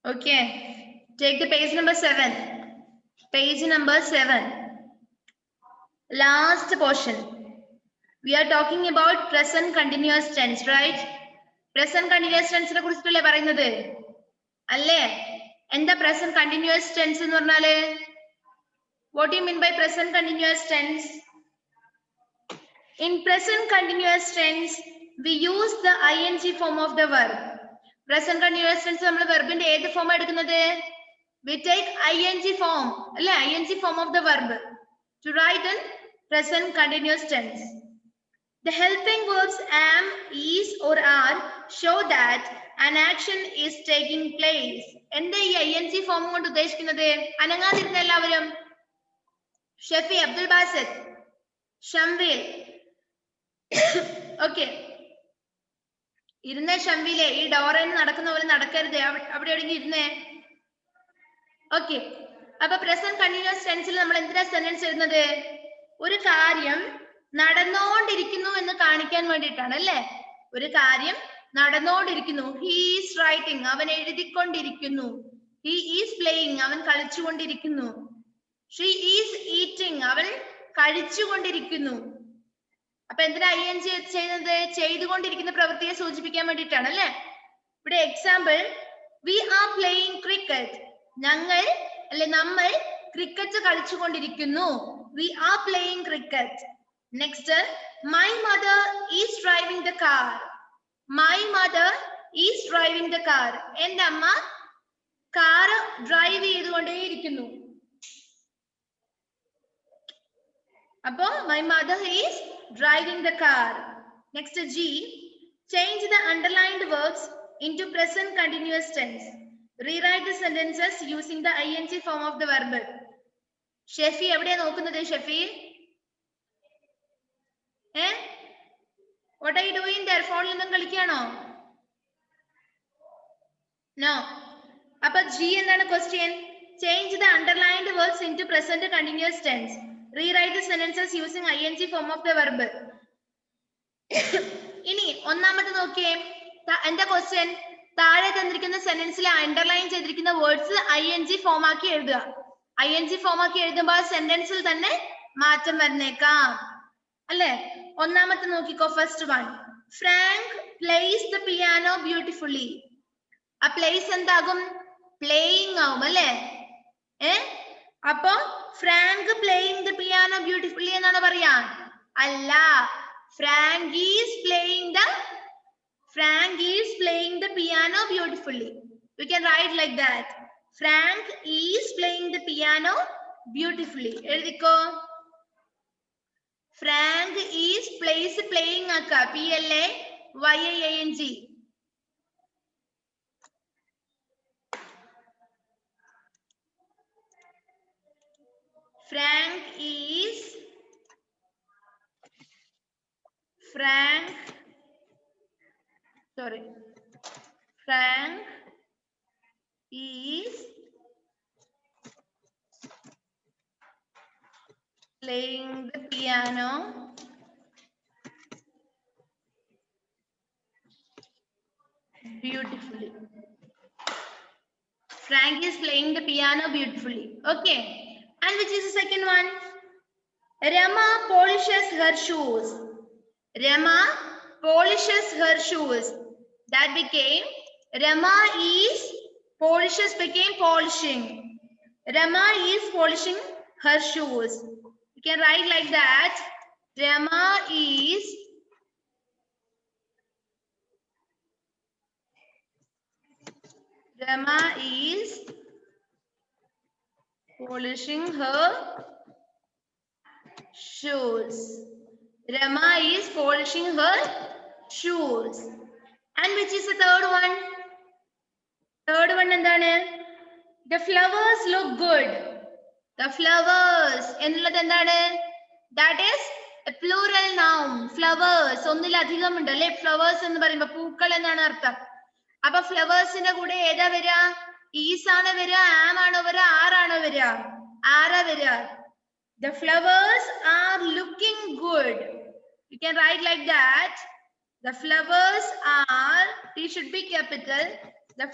Okay. Take the page number 7. Page number 7. Last portion. We are talking about present continuous tense, right? Present continuous tense ne kurichittalle parayunnathu. Alle? Enda present continuous tense ennu parnale? What do you mean by present continuous tense? In present continuous tense, we use the ing form of the verb. Present continuous tense നമ്മൾ വെർബിന്റെ ഏത് form എടുക്കുന്നത്? We take ing form, അല്ലേ? ing form of the verb to write in present continuous tense. The helping verbs am, is or are show that an action is taking place. എന്താ ഈ ing form കൊണ്ട് ഉദ്ദേശിക്കുന്നത്? അനങ്ങാതിരുന്ന എല്ലാവരും. Shefi, Abdul Basid, Shamveel. Okay, ഇരുന്നേ ഷംവീലെ. ഈ ഡോറയിൽ നടക്കുന്ന പോലെ നടക്കരുത്. അവിടെ എവിടെയെങ്കിലും ഇരുന്നേ. ഓക്കെ, അപ്പൊ പ്രസന്റ് കണ്ടിന്യൂസ് ടെൻസിൽ നമ്മൾ എന്തിനാ സെന്റൻസ് എഴുതുന്നത്? ഒരു കാര്യം നടന്നുകൊണ്ടിരിക്കുന്നു എന്ന് കാണിക്കാൻ വേണ്ടിയിട്ടാണ്, അല്ലേ? ഒരു കാര്യം നടന്നുകൊണ്ടിരിക്കുന്നു. ഹി ഈസ് റൈറ്റിംഗ്, അവൻ എഴുതിക്കൊണ്ടിരിക്കുന്നു. ഹി ഈസ് പ്ലേയിങ്, അവൻ കളിച്ചുകൊണ്ടിരിക്കുന്നു. ഷീ ഈസ് ഈറ്റിംഗ്, അവൻ കഴിച്ചുകൊണ്ടിരിക്കുന്നു. അപ്പൊ എന്തിനാ ing ചെയ്യുന്നത്? ചെയ്തുകൊണ്ടിരിക്കുന്ന പ്രവൃത്തിയെ സൂചിപ്പിക്കാൻ വേണ്ടിയിട്ടാണ്, അല്ലെ? ഇവിടെ example, we are playing cricket, ഞങ്ങൾ അല്ലെ നമ്മൾ ക്രിക്കറ്റ് കളിച്ചുകൊണ്ടിരിക്കുന്നു. We are playing cricket. Next, my mother is driving the car. My mother is driving the car, എന്റെ അമ്മ കാർ ഡ്രൈവ് ചെയ്തുകൊണ്ടേയിരിക്കുന്നു. അപ്പോ my mother is driving the car. Next, G, change the underlined verbs into present continuous tense. Rewrite the sentences using the ing form of the verb. Shefi എവിടെയാ നോക്കുന്നത്? Shefi, what are you doing there? ഫോണിൽ നിന്നും കളിക്കുകയാണോ? No. അപ്പൊ G എന്താണ് question? Change the underlined verbs into present continuous tense. Rewrite the sentences using ing form of the verb. ഇനി ഒന്നാമത്തെ നോക്കിയേ, എന്താ ക്വസ്റ്റ്യൻ? താഴെ തന്നിരിക്കുന്ന സെന്റൻസിൽ അണ്ടർലൈൻ ചെയ്തിരിക്കുന്ന വേർഡ്സ് ing ഫോം ആക്കി എഴുതുക. ing ഫോം ആക്കി എഴുതുമ്പോൾ സെന്റൻസിൽ തന്നെ മാറ്റം വരുന്നേക്കാം, അല്ലെ? ഒന്നാമത്തെ നോക്കിക്കോ, first one, Frank place the piano beautifully. ആ പ്ലേസ് എന്താകും? പ്ലേയിങ് ആവും, അല്ലെ? അപ്പൊ Frank playing the piano beautifully എന്നാണ് പറയാ? അല്ല, Frank is playing the piano beautifully. You can write like that. Frank is playing the piano beautifully. എഴുതിക്കോ. Frank is playing ആക്ക, PLAYING. Frank is playing the piano beautifully. Frank is playing the piano beautifully. Okay. And which is the second one? Rama polishes her shoes. Rama polishes her shoes. That became Rama is polishes became polishing. Rama is polishing her shoes. You can write like that. Rama is polishing her shoes. Rama is polishing her shoes. And which is the third one? Third one endana? The flowers look good. The flowers ennallathu endana? That is a plural noun. Flowers ഒന്നിലധികം ഉണ്ട്, അല്ലെ? Flowers എന്ന് പറയുമ്പോ പൂക്കൾ എന്നാണ് അർത്ഥം. അപ്പൊ ഫ്ലവേഴ്സിന്റെ കൂടെ ഏതാ വരിക? ഈസ് ആണ് വരിക, ആം ആണോ വരിക, ആറാണോ വരിക? ആറാ വരിക. The flowers are looking good. You can write like that. The flowers are, T should be capital. The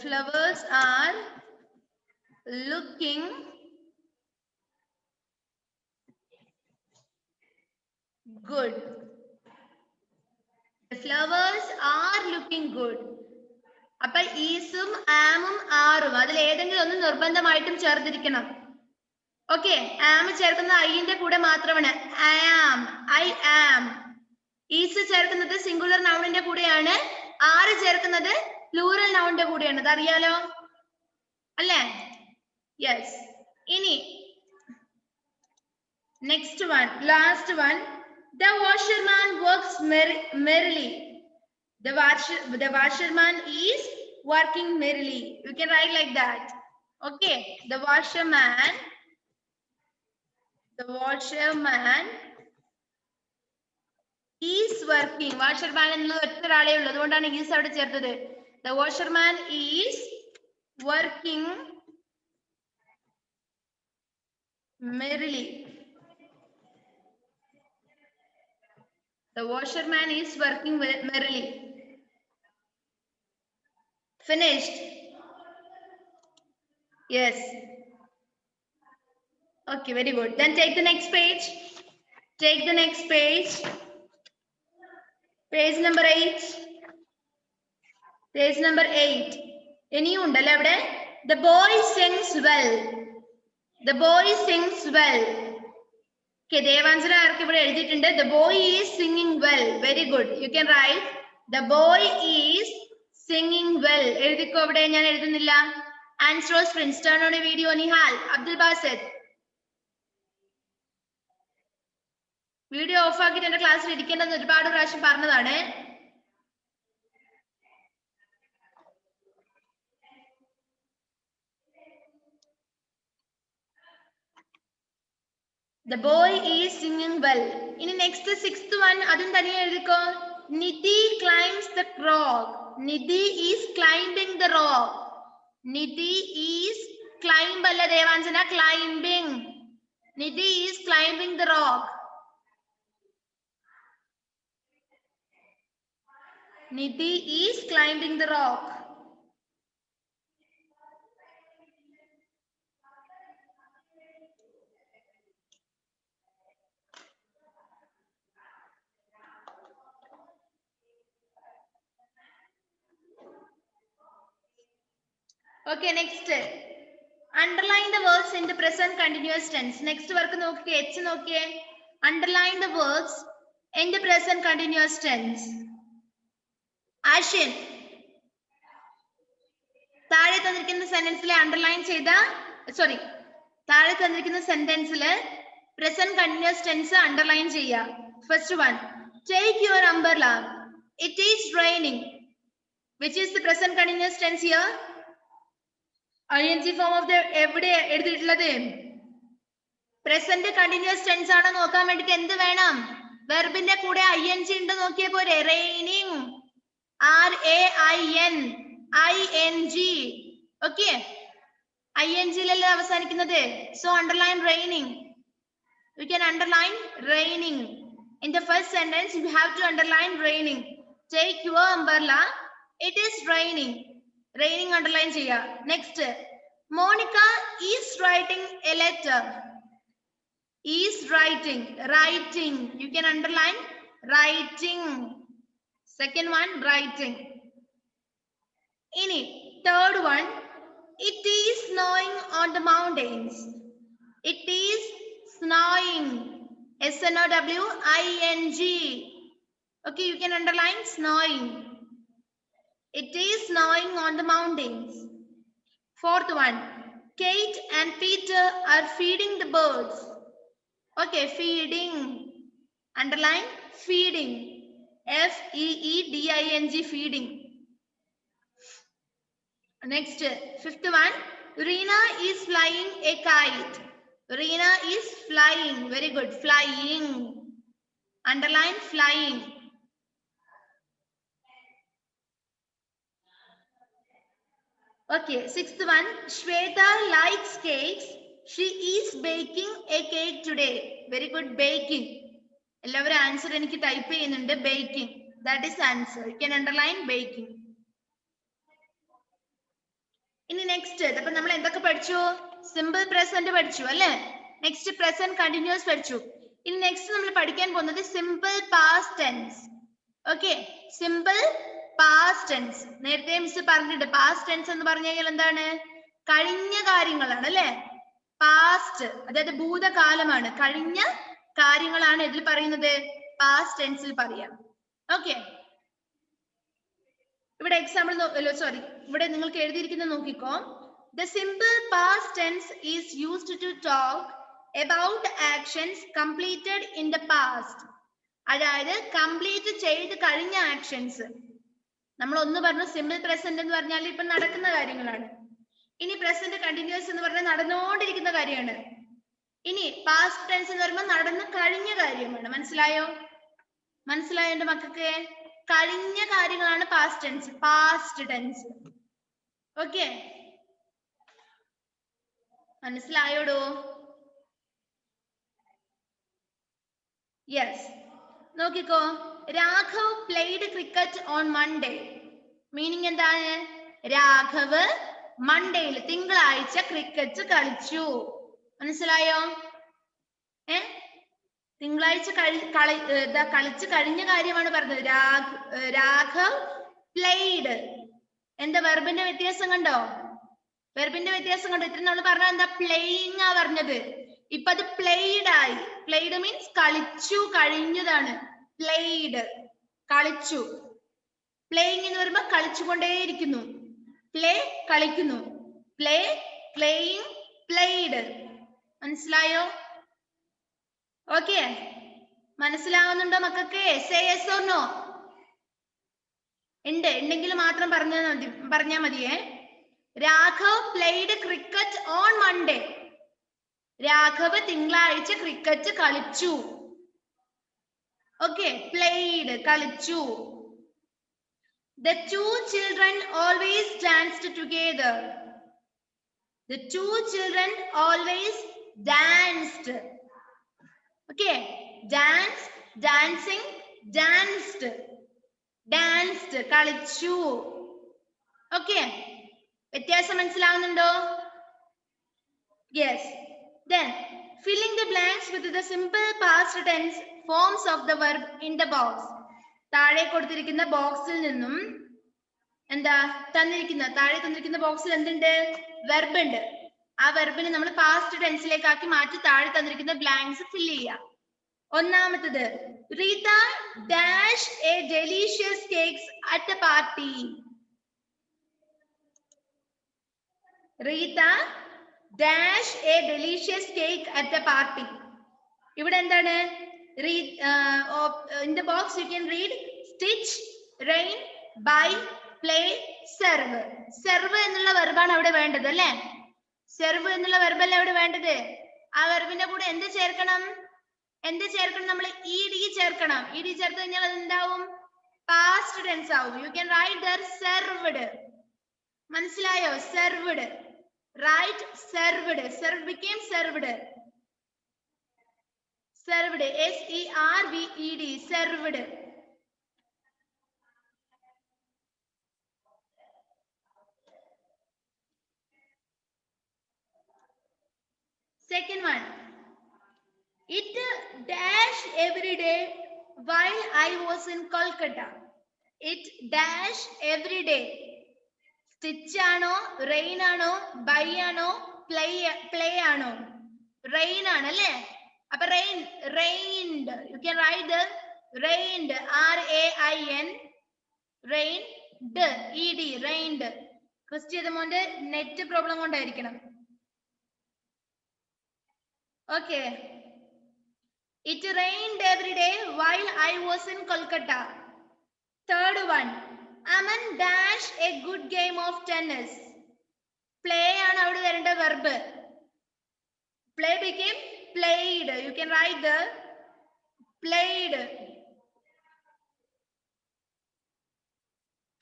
flowers are looking good. The flowers are looking good. അപ്പൊ ഈസും ആമും ആറും അതിൽ ഏതെങ്കിലും ഒന്ന് നിർബന്ധമായിട്ടും ചേർത്തിരിക്കണം. ഓക്കെ, ആം ചേർക്കുന്നത് ഐന്റെ കൂടെ മാത്രമാണ്. I am. ഈസ് ചേർക്കുന്നത് സിംഗുലർ നൗണിന്റെ കൂടെയാണ്. ആറ് ചേർക്കുന്നത് പ്ലൂറൽ നൗണിന്റെ കൂടെയാണ്. അത് അറിയാലോ അല്ലേ? യെസ്. ഇനി next one, last one. The washerman works merrily. The washerman is working merrily. You can write like that. Okay, the washerman is working. Washerman ennu ottaraale ullu, adondana is avade cherthathu. The washerman is working merrily. The washerman is working merrily. Finished? Yes. Okay, very good. Then take the next page. Take the next page. Page number 8. Page number 8. Any undalla avade? The boy sings well. The boy sings well. Okay, Devansana arku ivide ezhudittunde. The boy is singing well. Very good. You can write the boy is singing well. Ezhudikko avide, njan ezhudunnilla. Answers friends. Turn on a video. Nihal, Abdul Basit. Video of ആക്കിയിട്ട് എന്റെ ക്ലാസ്സിൽ ഇരിക്കേണ്ടെന്ന് ഒരുപാട് പ്രാവശ്യം പറഞ്ഞതാണ്. The boy is singing well. ഇനി next sixth one, അതും തനിയെ എഴുതിക്കോ. Nidhi climbs the rock. Nidhi is climbing the rock. Nidhi is climb അല്ല Devanjana, climbing. Nidhi is climbing the rock. Nidhi is climbing the rock. Okay, next. Underline the words in the present continuous tense. Next work നോക്കിയേ, H നോക്കിയേ. Underline the words in the present continuous tense. Ashin, താഴെ തന്നിരിക്കുന്ന സെന്റൻസിലെ underline ചെയ്ത താഴെ തന്നിരിക്കുന്ന സെന്റൻസില് present continuous tense underline ചെയ്യുക. First one, take your umbrella. It is raining. Which is the present continuous tense here? ing form of the എവിടെ എഴുതിയിട്ടുള്ളത്? Present continuous tense ആണോ നോക്കാൻ വേണ്ടിട്ട് എന്ത് വേണം? വെർബിന്റെ കൂടെ ing ഉണ്ട് നോക്കിയേ പോരെ. Raining, RAINING. Okay, ing ലല്ലേ അവസാനിക്കുന്നത്. So underline raining. You can underline raining. In the first sentence you have to underline raining. Take your umbrella. It is raining. Raining underline ചെയ്യാ. Next, Monica is writing a letter. Is writing. You can underline writing. Second one, writing. Ini third one, it is snowing on the mountains. It is snowing. SNOWING. Okay, you can underline snowing. It is snowing on the mountains. Fourth one, Kate and Peter are feeding the birds. Okay, feeding. Underline feeding. FEEDING, feeding. Next, fifth one, Reena is flying a kite. Reena is flying. Very good. Flying. Underline flying. Okay, sixth one, Shweta likes cakes. She is baking a cake today. Very good. Baking. എല്ലാവരും answer എനിക്ക് type ചെയ്യുന്നുണ്ട്. Baking. That is answer. You can underline baking. ഇനി next അപ്പൊ നമ്മൾ എന്തൊക്കെ പഠിച്ചു? Simple present പഠിച്ചു അല്ലേ? നെക്സ്റ്റ് പ്രസന്റ് കണ്ടിന്യൂസ് പഠിച്ചു. ഇനി നെക്സ്റ്റ് നമ്മൾ പഠിക്കാൻ പോകുന്നത് simple past tense. Okay, simple past tense. നേരത്തെ മിസ് പറഞ്ഞിട്ടുണ്ട് പാസ്റ്റ് ടെൻസ് എന്ന് പറഞ്ഞു കഴിഞ്ഞാൽ എന്താണ്? കഴിഞ്ഞ കാര്യങ്ങളാണ് അല്ലെ? പാസ്റ്റ് അതായത് ഭൂതകാലമാണ്. കഴിഞ്ഞ കാര്യങ്ങളാണ് ഇതിൽ പറയുന്നത് പാസ്റ്റ് ടെൻസിൽ പറയാം. ഓക്കെ, ഇവിടെ എക്സാമ്പിൾ സോറി ഇവിടെ നിങ്ങൾക്ക് എഴുതിയിരിക്കുന്നത് നോക്കിക്കോ. The simple past tense is used to talk about actions completed in the past. അതായത് കംപ്ലീറ്റ് ചെയ്ത് കഴിഞ്ഞ ആക്ഷൻസ്. നമ്മൾ ഒന്ന് പറഞ്ഞു സിമ്പിൾ പ്രസന്റ് എന്ന് പറഞ്ഞാൽ ഇപ്പൊ നടക്കുന്ന കാര്യങ്ങളാണ്. ഇനി പ്രസന്റ് കണ്ടിന്യൂസ് എന്ന് പറഞ്ഞാൽ നടന്നുകൊണ്ടിരിക്കുന്ന കാര്യമാണ്. ഇനി പാസ്റ്റ് ടെൻസ് എന്ന് പറയുമ്പോൾ നടന്നു കഴിഞ്ഞ കാര്യമാണ്. മനസ്സിലായോ? മനസ്സിലായോ എന്റെ മക്കൾക്ക്? കഴിഞ്ഞ കാര്യങ്ങളാണ് past tense. Past tense. Okay, മനസ്സിലായോടോ? യെസ്, നോക്കിക്കോ. Raghav played cricket on Monday. Meaning എന്താണ്? രാഘവ് മൺഡേയിൽ തിങ്കളാഴ്ച ക്രിക്കറ്റ് കളിച്ചു. മനസ്സിലായോ? തിങ്കളാഴ്ച കളിച്ച് കഴിഞ്ഞ കാര്യമാണ് പറഞ്ഞത്. രാഘവ് പ്ലേഡ്. എന്താ വെർബിന്റെ വ്യത്യാസം കണ്ടോ? വെർബിന്റെ വ്യത്യാസം കണ്ടോ? ഇത്ര നമ്മൾ പറഞ്ഞ എന്താ? പ്ലേയിങ് ആ പറഞ്ഞത്. ഇപ്പൊ അത് പ്ലേഡ് ആയി. പ്ലേഡ് മീൻസ് കളിച്ചു കഴിഞ്ഞതാണ്. പ്ലേഡ് കളിച്ചു. പ്ലേയിങ് എന്ന് പറയുമ്പോ കളിച്ചുകൊണ്ടേയിരിക്കുന്നു. പ്ലേ കളിക്കുന്നു. Play, playing, played. മനസ്സിലായോ? ഓക്കെ, മനസ്സിലാവുന്നുണ്ടോ മക്കൾക്ക്? Say yes or no. ഉണ്ടെങ്കിൽ മാത്രം പറഞ്ഞാൽ മതിയേ. Raghav played cricket on Monday. Raghav തിങ്കളാഴ്ച ക്രിക്കറ്റ് കളിച്ചു. ഓക്കെ, പ്ലേഡ് കളിച്ചു. The two children always danced together. The two children always danced. Okay, dance, dancing, danced, danced, കളിച്ചു. ഓക്കെ, വ്യത്യാസം മനസ്സിലാവുന്നുണ്ടോ? Yes. Then filling the blanks with the simple past tense forms of the verb in the box. താഴെ കൊടുത്തിരിക്കുന്ന ബോക്സിൽ നിന്നും എന്താ താഴെ തന്നിരിക്കുന്ന ബോക്സിൽ എന്തുണ്ട്? വെർബ് ഉണ്ട്. ആ വെർബിനെ നമ്മൾ പാസ്റ്റ് ടെൻസിലേക്ക് ആക്കി മാറ്റി താഴെ തന്നിരിക്കുന്ന ബ്ലാങ്ക്സ് ഫില്ല് ചെയ്യുക. ഒന്നാമത്തത്, Reetha dash A delicious cakes at A party. Reetha dash A delicious cake at A party. ഇവിടെ എന്താണ്? in the box you can read stitch, rain, buy, play, serve. Serve എന്നുള്ള വെർബാണ് അവിടെ വേണ്ടത് അല്ലേ? സെർവ് എന്നുള്ള വെർബല്ലേ അവിടെ വേണ്ടത്. ആ വെർബിന്റെ കൂടെ എന്ത് ചേർക്കണം? നമ്മൾ ed ചേർക്കണം. ed ചേർത്ത് കഴിഞ്ഞാൽ അത് എന്താവും? പാസ്റ്റ് ടെൻസ് ആവും. You can write there served. മനസ്സിലായോ? Served. Write served. Serve became served. Served, served, served. Second one, it dashed every day while I was in Kolkata. It dashed every day. Stitch ആണോ, rain ആണോ, buy ആണോ, play ആണോ? Rain ആണ് അല്ലേ? അപ്പൊ rained. You can write the rained, rain, rained, ed, rained. Question ചെയ്തമോന്റെ net problem കൊണ്ടായിരിക്കണം. Okay, it rained every day while I was in Kolkata. Third one, Aman dash a good game of tennis. Play ആണ് അവിടെ വരേണ്ട verb. Play became played. You can write the played.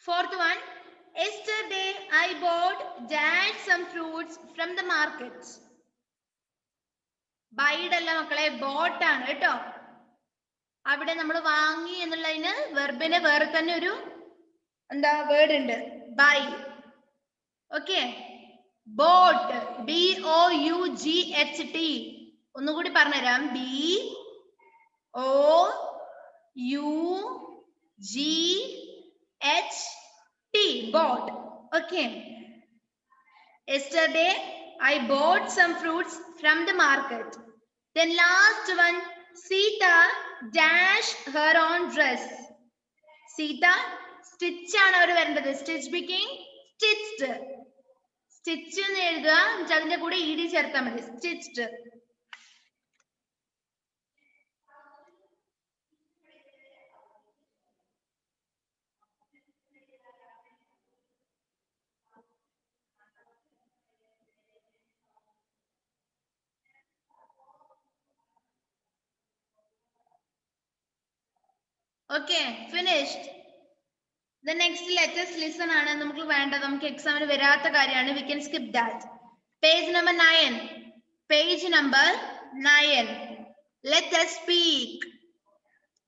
Fourth one, yesterday I bought some fruits from the market. Buyed അല്ല മക്കളെ, bought ആണ് കേട്ടോ. അവിടെ നമ്മൾ വാങ്ങി എന്നുള്ളതിന് വെർബിന് വേറെ തന്നെ ഒരു എന്താ വേർഡ് ഉണ്ട്, ബൈ. Okay, boat, BOUGHT. ഒന്നുകൂടി പറഞ്ഞുതരാം, BOUGHT, boat. Okay, yesterday I bought some fruits from the market. Then last one, Sita dashed her own dress. Sita, stitch ആണ് അവർ വരേണ്ടത്. Stitch became stitched. Stitch എന്ന് എഴുതുക, അതിന്റെ കൂടെ ED ചേർത്താൽ മതി. Stitched. Okay, finished. The next let us listen ആണ് നമുക്ക് വേണ്ടത്. നമുക്ക് എക്സാമിന് വരാത്ത കാര്യമാണ്. We can skip that. Page number 9. Page number 9. Let us speak.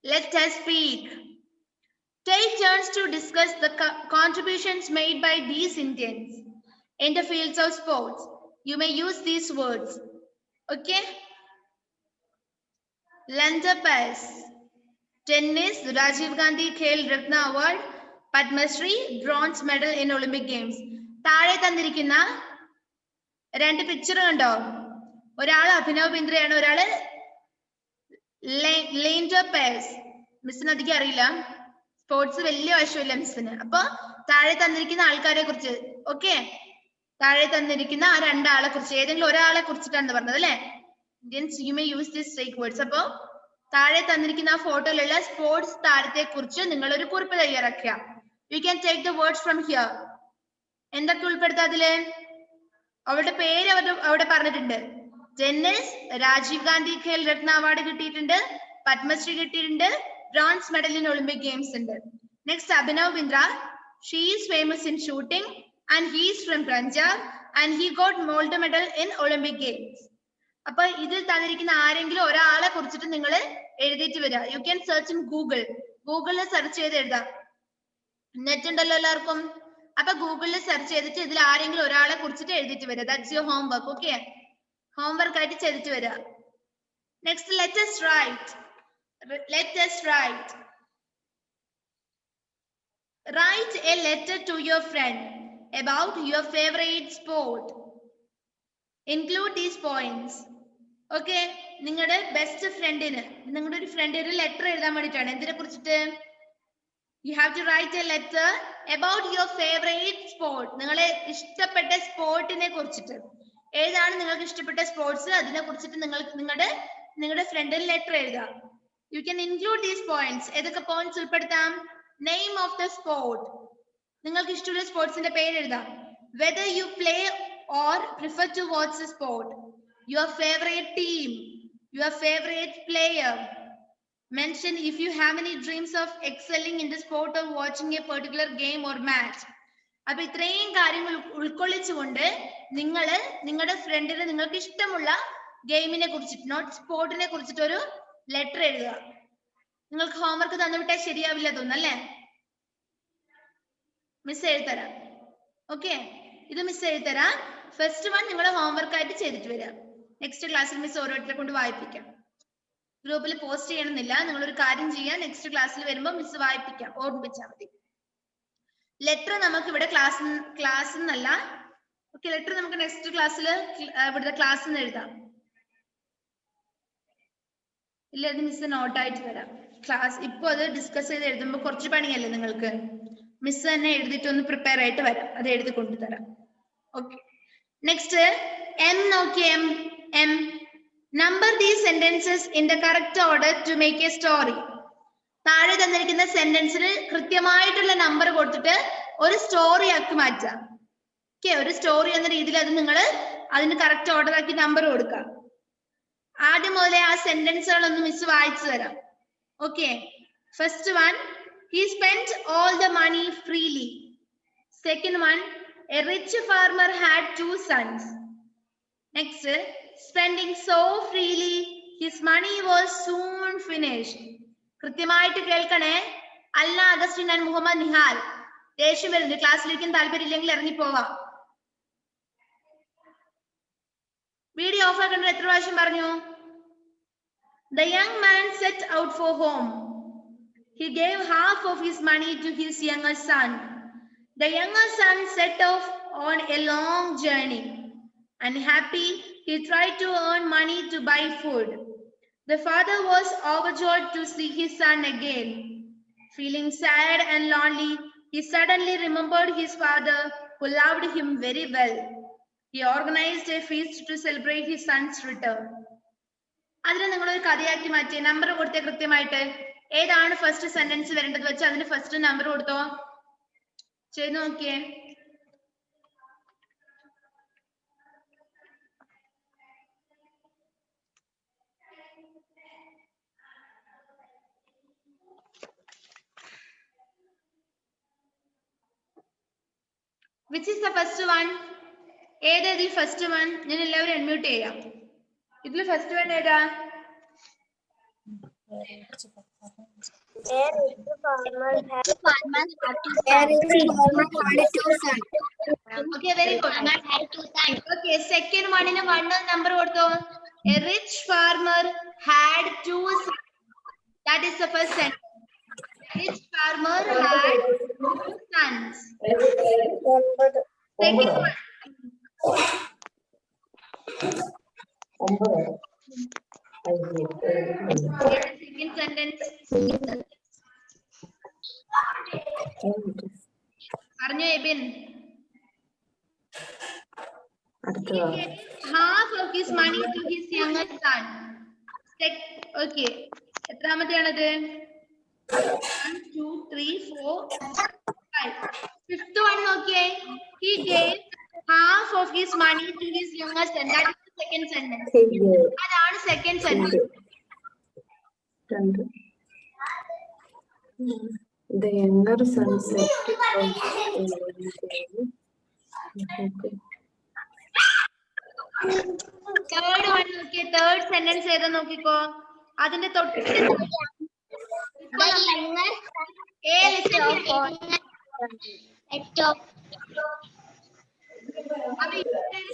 Let us speak. Take turns to discuss the contributions made by these Indians in the fields of sports. You may use these words. Okay? Lender pass. Tennis, Rajiv Gandhi Khel Ratna Award, Padma Shri, bronze medal in Olympic Games. താഴെ തന്നിരിക്കുന്ന രണ്ട് picture കണ്ടോ? ഒരാൾ അഭിനവ് ബിന്ദ്രയാണ്, ഒരാള് lender pace. മിസ്സിന് അധികം അറിയില്ല, sports വലിയ വശമില്ല മിസ്സിന്. അപ്പൊ താഴെ തന്നിരിക്കുന്ന ആൾക്കാരെ കുറിച്ച്, ഓക്കെ, താഴെ തന്നിരിക്കുന്ന ആ രണ്ടാളെ കുറിച്ച് ഏതെങ്കിലും ഒരാളെ കുറിച്ചിട്ടാണ് പറഞ്ഞത് അല്ലെ? Indians you may use this strike words. അപ്പൊ താഴെ തന്നിരിക്കുന്ന ആ ഫോട്ടോയിലുള്ള സ്പോർട്സ് താരത്തെ കുറിച്ച് നിങ്ങൾ ഒരു കുറിപ്പ് തയ്യാറാക്കുക. You can take the words from here. എന്തൊക്കെ ഉൾപ്പെടുത്താം അതില്? അവളുടെ പേര് അവിടെ പറഞ്ഞിട്ടുണ്ട്. ടെന്നീസ്, രാജീവ് ഗാന്ധി ഖേൽ രത്ന അവാർഡ് കിട്ടിയിട്ടുണ്ട്, പത്മശ്രീ കിട്ടിയിട്ടുണ്ട്, bronze medal in Olympic games ഉണ്ട്. Next, Abhinav Bindra, she is famous in shooting and he is from Punjab and he got gold medal in Olympic games. അപ്പൊ ഇതിൽ തന്നിരിക്കുന്ന ആരെങ്കിലും ഒരാളെ കുറിച്ചിട്ട് നിങ്ങൾ എഴുതിയിട്ട് വരിക. യു ക്യാൻ സെർച്ച് ഇൻ ഗൂഗിളിൽ സെർച്ച് ചെയ്ത് എഴുതാം. നെറ്റ് ഉണ്ടല്ലോ എല്ലാവർക്കും. അപ്പൊ ഗൂഗിളിൽ സെർച്ച് ചെയ്തിട്ട് ഇതിൽ ആരെങ്കിലും ഒരാളെ കുറിച്ചിട്ട് എഴുതിയിട്ട് വരിക. That's your homework. Okay, homework ആയിട്ട് ചെയ്തിട്ട് വരിക. Next, let us write. Write a letter to your friend about your favorite sport. Include these points. Okay, നിങ്ങളുടെ ബെസ്റ്റ് ഫ്രണ്ടിന്, നിങ്ങളുടെ ഒരു ഫ്രണ്ടിന് ഒരു ലെറ്റർ എഴുതാൻ വേണ്ടിയിട്ടാണ്. എന്തിനെ കുറിച്ചിട്ട്? You have to write a letter about your favourite sport. നിങ്ങളെ ഇഷ്ടപ്പെട്ട സ്പോർട്ടിനെ കുറിച്ചിട്ട്. ഏതാണ് നിങ്ങൾക്ക് ഇഷ്ടപ്പെട്ട സ്പോർട്സ്, അതിനെ കുറിച്ചിട്ട് നിങ്ങളുടെ ഫ്രണ്ടിന് ലെറ്റർ എഴുതാം. You can include these points. ഏതൊക്കെ പോയിന്റ്സ് ഉൾപ്പെടുത്താം? നെയിം ഓഫ് ദ സ്പോർട്ട്, നിങ്ങൾക്ക് ഇഷ്ടമുള്ള സ്പോർട്സിന്റെ പേര് എഴുതാം. Whether you play or prefer to watch the sport, your favorite team, your favorite player. Mention if you have any dreams of excelling in the sport or watching a particular game or match. അപ്പൊ ഇത്രയും കാര്യങ്ങൾ ഉൾക്കൊള്ളിച്ചുകൊണ്ട് നിങ്ങൾ നിങ്ങളുടെ ഫ്രണ്ടിന് നിങ്ങൾക്ക് ഇഷ്ടമുള്ള ഗെയിമിനെ കുറിച്ചിട്ട്, not സ്പോർട്ടിനെ കുറിച്ചിട്ട് ഒരു ലെറ്റർ എഴുതുക. നിങ്ങൾക്ക് ഹോംവർക്ക് തന്നുവിട്ടാൽ ശരിയാവില്ല തോന്നല്ലേ? മിസ് എഴുതരാം. ഓക്കെ, ഇത് മിസ് എഴുതരാം. ഫസ്റ്റ് വൺ നിങ്ങൾ ഹോംവർക്ക് ആയിട്ട് ചെയ്തിട്ട് വരിക. നെക്സ്റ്റ് ക്ലാസ്സിൽ മിസ് ഓരോരുത്തരെ കൊണ്ട് വായിപ്പിക്കാം. ഗ്രൂപ്പിൽ പോസ്റ്റ് ചെയ്യണമെന്നില്ല. നിങ്ങളൊരു കാര്യം ചെയ്യാം, നെക്സ്റ്റ് ക്ലാസ്സിൽ വരുമ്പോൾ മിസ് വായിപ്പിക്കാം, ഓർമ്മിപ്പിച്ചാൽ മതി. ലെറ്റർ നമുക്ക് ഇവിടെ ക്ലാസ് എന്നല്ല. ഓക്കെ, ലെറ്റർ നമുക്ക് നെക്സ്റ്റ് ക്ലാസ്സിൽ ഇവിടുത്തെ ക്ലാസ്സിൽ നിന്ന് എഴുതാം. ഇല്ല, അത് മിസ് നോട്ടായിട്ട് തരാം. ക്ലാസ് ഇപ്പൊ അത് ഡിസ്കസ് ചെയ്ത് എഴുതുമ്പോൾ കുറച്ച് പണിയല്ലേ നിങ്ങൾക്ക്. മിസ് തന്നെ എഴുതിയിട്ട് ഒന്ന് പ്രിപ്പയർ ആയിട്ട് വരാം, അത് എഴുതി കൊണ്ടുതരാം. ഓക്കെ, നെക്സ്റ്റ് എം നോക്കിയേ. M, number these sentences in the correct order to make a story. താഴെ തന്നിരിക്കുന്ന സെന്റൻസിന് കൃത്യമായിട്ടുള്ള നമ്പർ കൊടുത്തിട്ട് ഒരു സ്റ്റോറി ആക്കി മാറ്റാം. ഓക്കെ, ഒരു സ്റ്റോറി എന്ന രീതിയിൽ അത് നിങ്ങൾ അതിന് കറക്റ്റ് ഓർഡർ ആക്കി നമ്പർ കൊടുക്കുക. ആദ്യം മുതലേ ആ സെന്റൻസുകളൊന്ന് മിസ് വായിച്ചു തരാം. Okay, first one, he spent all the money freely. Second one, a rich farmer had 2 sons. Next, spending so freely, his money was soon finished. കൃത്യമായിട്ട് കേൾക്കണേ. അല്ല അഗസ്റ്റിൻ ആൻഡ് മുഹമ്മദ് നിഹാൽ, ദേഷ്യം വരുന്നുണ്ട്. ക്ലാസ്സിലിരിക്കാൻ താല്പര്യം ഇല്ലെങ്കിൽ ഇറങ്ങിപ്പോവാം. വീഡിയോ ഓഫ് ആക്കേണ്ടത് എത്ര പ്രാവശ്യം പറഞ്ഞു? The young man set out for home. He gave half of his money to his younger son. The younger son set off on a long journey. Unhappy, he tried to earn money to buy food. The father was overjoyed to see his son again. Feeling sad and lonely, he suddenly remembered his father, who loved him very well. He organized a feast to celebrate his son's return. അതിനെ നിങ്ങളൊരു കഥയാക്കി മാറ്റി number കൊടുത്തേ കൃത്യമായിട്ട്. ഏതാണ് first sentence വരേണ്ടത് വെച്ച് അതിന് first number കൊടുത്തോ. ചെയ്ത് നോക്കിയേ. Which is the first one? ഏതേതിൽ ഫസ്റ്റ് വൺ? ഞാൻ എല്ലാവരും അൺമ്യൂട്ട് ചെയ്യാം. ഇതിൽ ഫസ്റ്റ് വൺ ഏതാ? Okay, very good. Okay, second one ന് 1 നമ്പർ കൊടുത്തോ. A rich farmer had 2 sons. That is the first sentence. A rich farmer had 2 sons. Second one. Second sentence. പറഞ്ഞോ Ebin. Half of his money to his younger son. Okay. എത്രാമത്തെയാണത്? 1, 2, 3, 4, 5. Fifth one നോക്കിയേ. He gave half of his money to his younger son. That is the second sentence. അതാണ് second sentence. The younger son said Third one നോക്കിയേ. Third sentence ഏതാ നോക്കിക്കോ. അതിന്റെ തൊട്ട്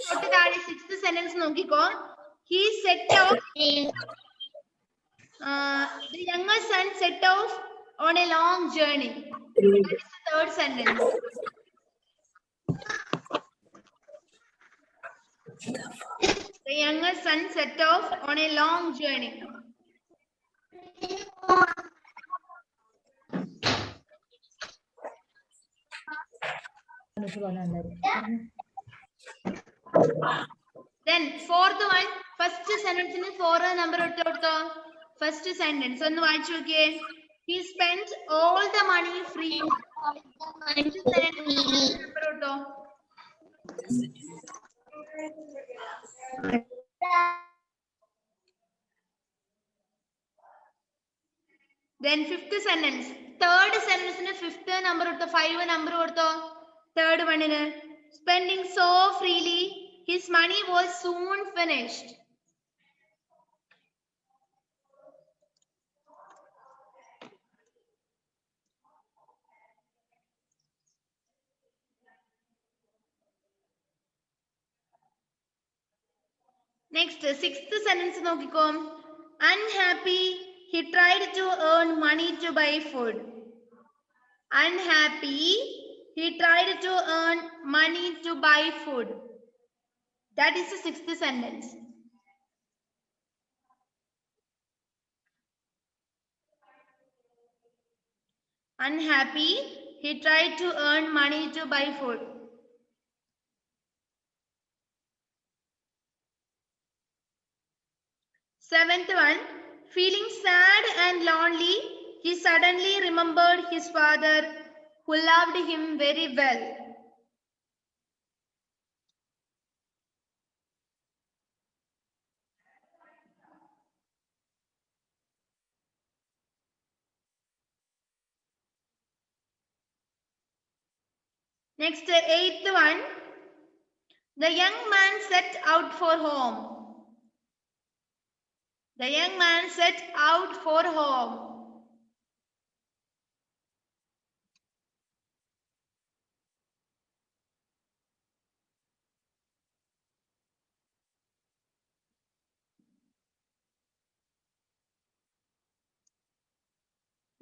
തൊട്ട് താഴെ sixth sentence നോക്കിക്കോ. He set off. The younger son set off on a long journey. That is the third sentence. The younger son set off on a long journey. Then fourth one, first sentence in 4 number എടുത്തോ. First sentence ഒന്ന് വായിച്ചു നോക്കിയേ. He spent all the money free. Number എടുത്തോ. Then fifth sentence. Third sentence in fifth number എടുത്തോ. 5 number കൊടുത്തോ. Third one in spending so freely, his money was soon finished. Next, sixth sentence നോക്കിക്കോ. Unhappy, he tried to earn money to buy food. Unhappy, he tried to earn money to buy food. That is the sixth sentence. Unhappy, he tried to earn money to buy food. Seventh one, feeling sad and lonely, he suddenly remembered his father, who loved him very well. Next, eighth one, the young man set out for home. The young man set out for home.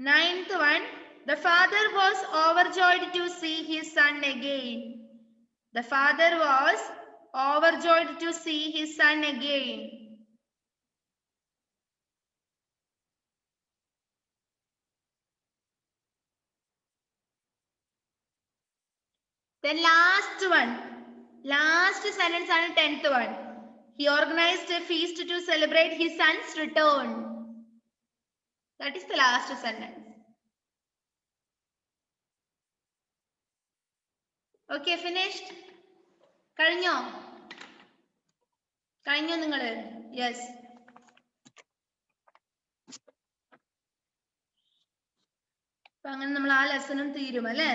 Ninth one, the father was overjoyed to see his son again. The father was overjoyed to see his son again. Then last sentence and 10th one. He organized a feast to celebrate his son's return. That is the last sentence. Okay, finished? കഴിഞ്ഞോ നിങ്ങള്? Yes. അപ്പൊ അങ്ങനെ നമ്മൾ ആ ലെസണും തീരും അല്ലേ?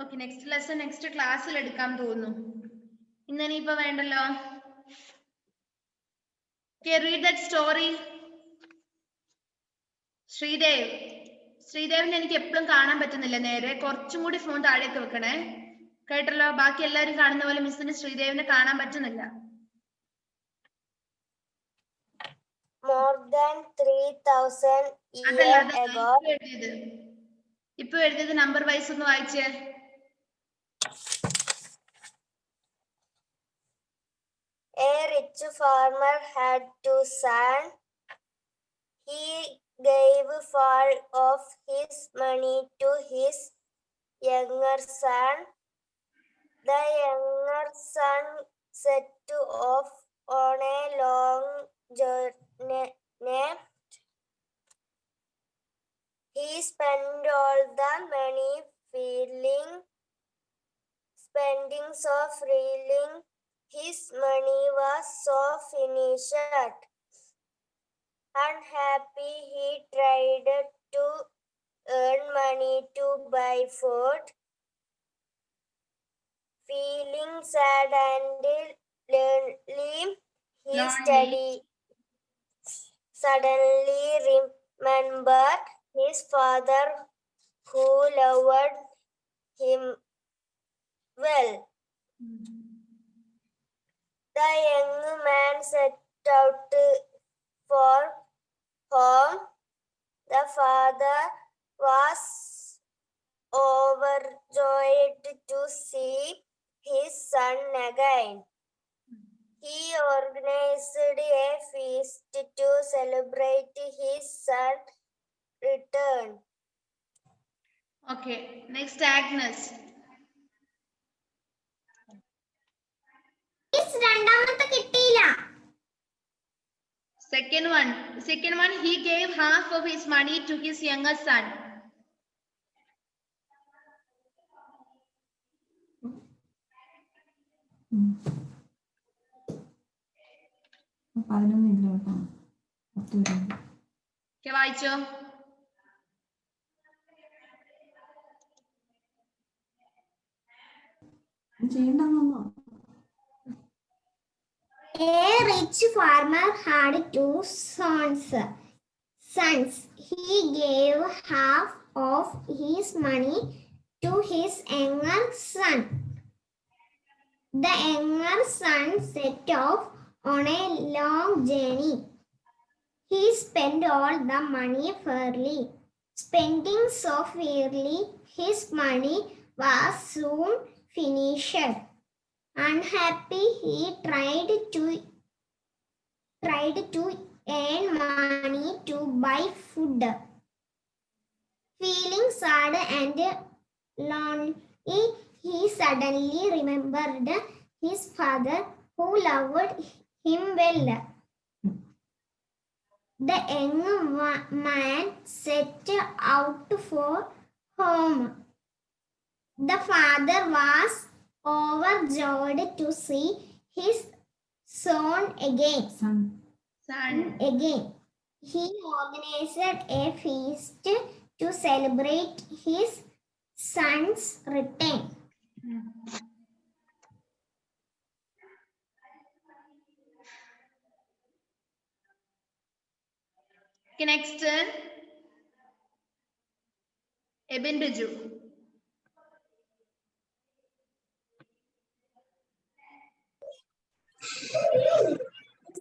Okay, next lesson next ക്ലാസ്സിൽ എടുക്കാൻ തോന്നുന്നു. ഇന്നിപ്പോ വേണ്ടല്ലോ. Read that story. ശ്രീദേവിനെ എനിക്ക് എപ്പോഴും കാണാൻ പറ്റുന്നില്ല നേരെ. കുറച്ചും കൂടി ഫോൺ താഴേക്ക് വെക്കണേ. കേട്ടല്ലോ? ബാക്കി എല്ലാവരും കാണുന്ന പോലെ മിസ്സിന് ശ്രീദേവിനെ കാണാൻ പറ്റുന്നില്ല. More than 3,000 years ago. ഇപ്പൊ എഴുതിയത് നമ്പർ വൈസ് ഒന്ന് വായിച്ചേ. A rich farmer had two sons. He gave part of his money to his younger son. The younger son set off on a long journey. He spent all the money spending so freely. His money was so finished. Unhappy, he tried to earn money to buy food. Feeling sad and lonely, he suddenly remembered his father who loved him well. The young man set out for home. The father was overjoyed to see his son again. He organized a feast to celebrate his son's return. Okay, next Agnes. രണ്ടാമത്തെ കിട്ടിയില്ല. Second one, he gave half of his money to his younger son. വായിച്ചോ? A rich farmer had two sons. He gave half of his money to his younger son. The younger son set off on a long journey. He spent all the money fairly. Spending so freely, his money was soon finished. Unhappy, he tried to earn money to buy food. Feeling sad and lonely, he suddenly remembered his father who loved him well. The young man set out for home. The father was overjoyed to see his son again. He organized a feast to celebrate his son's return. Okay, next. Ebin Biju.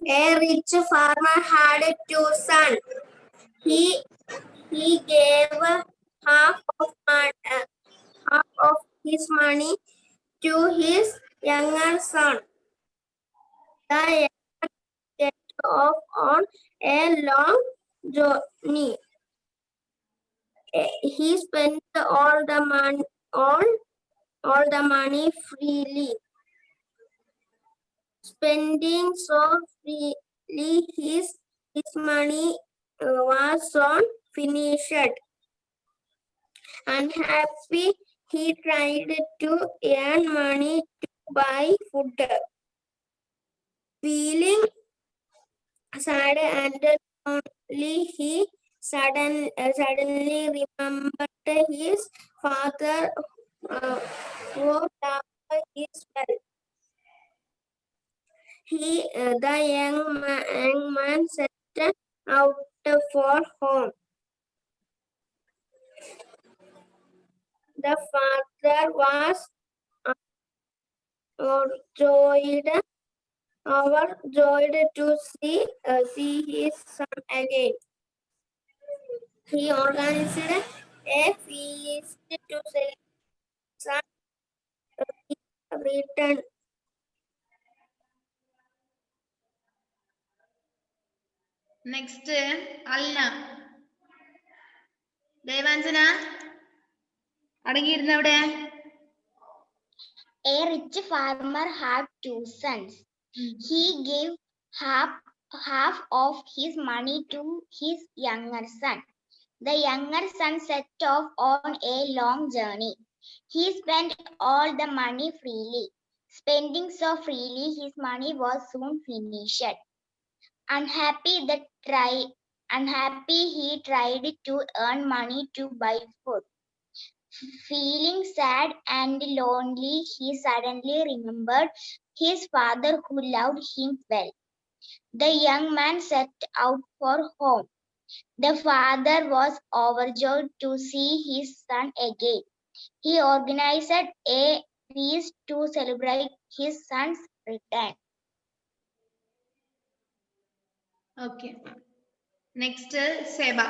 A rich farmer had 2 sons. He gave half of his money to his younger son. The younger set off on a long journey. He spent all the money freely. Spending so freely, his money was soon finished. Unhappy, he tried to earn money to buy food. Feeling sad and lonely, he suddenly remembered his father who loved his well. The young man set out for home. The father was overjoyed to see his son again. He organized a feast to celebrate son return. Next, Alna. Devanjana. അടങ്ങിയിരുന്ന അവിടെ. A rich farmer had 2 sons. He gave half of his money to his younger son. The younger son set off on a long journey. He spent all the money freely. Spending so freely, his money was soon finished. Unhappy, he tried to earn money to buy food. Feeling sad and lonely, he suddenly remembered his father who loved him well. The young man set out for home. The father was overjoyed to see his son again. He organized a feast to celebrate his son's return. Okay. Next, Seba.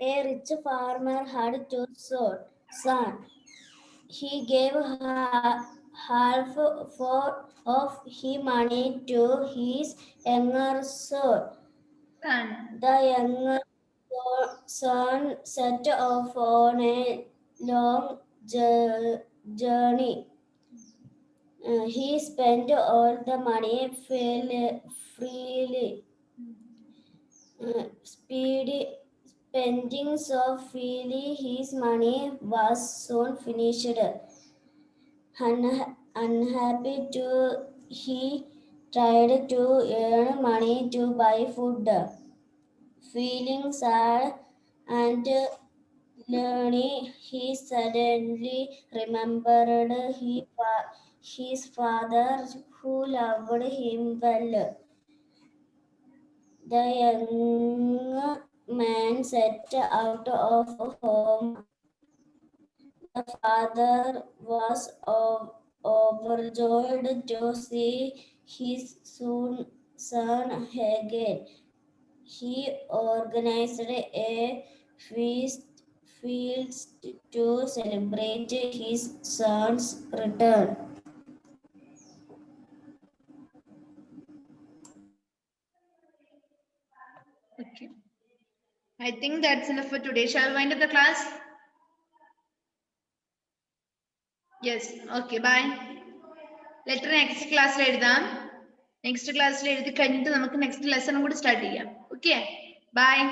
A rich farmer had 2 sons. He gave half of his money to his younger son. The younger son set off on a long journey. He spent all the money freely. Spending so freely, his money was soon finished. Unhappy he tried to earn money to buy food. Feeling sad and lonely, he suddenly remembered his father who loved him well. The young man set out of home. The father was overjoyed to see his son again. He organized a feast to celebrate his son's return. Okay. I think that's enough for today. Shall we wind up the class? Yes. Okay. Bye. Letter next class le edham. Next class le edhi kanjittu namakku next lesson kuda start cheyyam. Okay. Bye.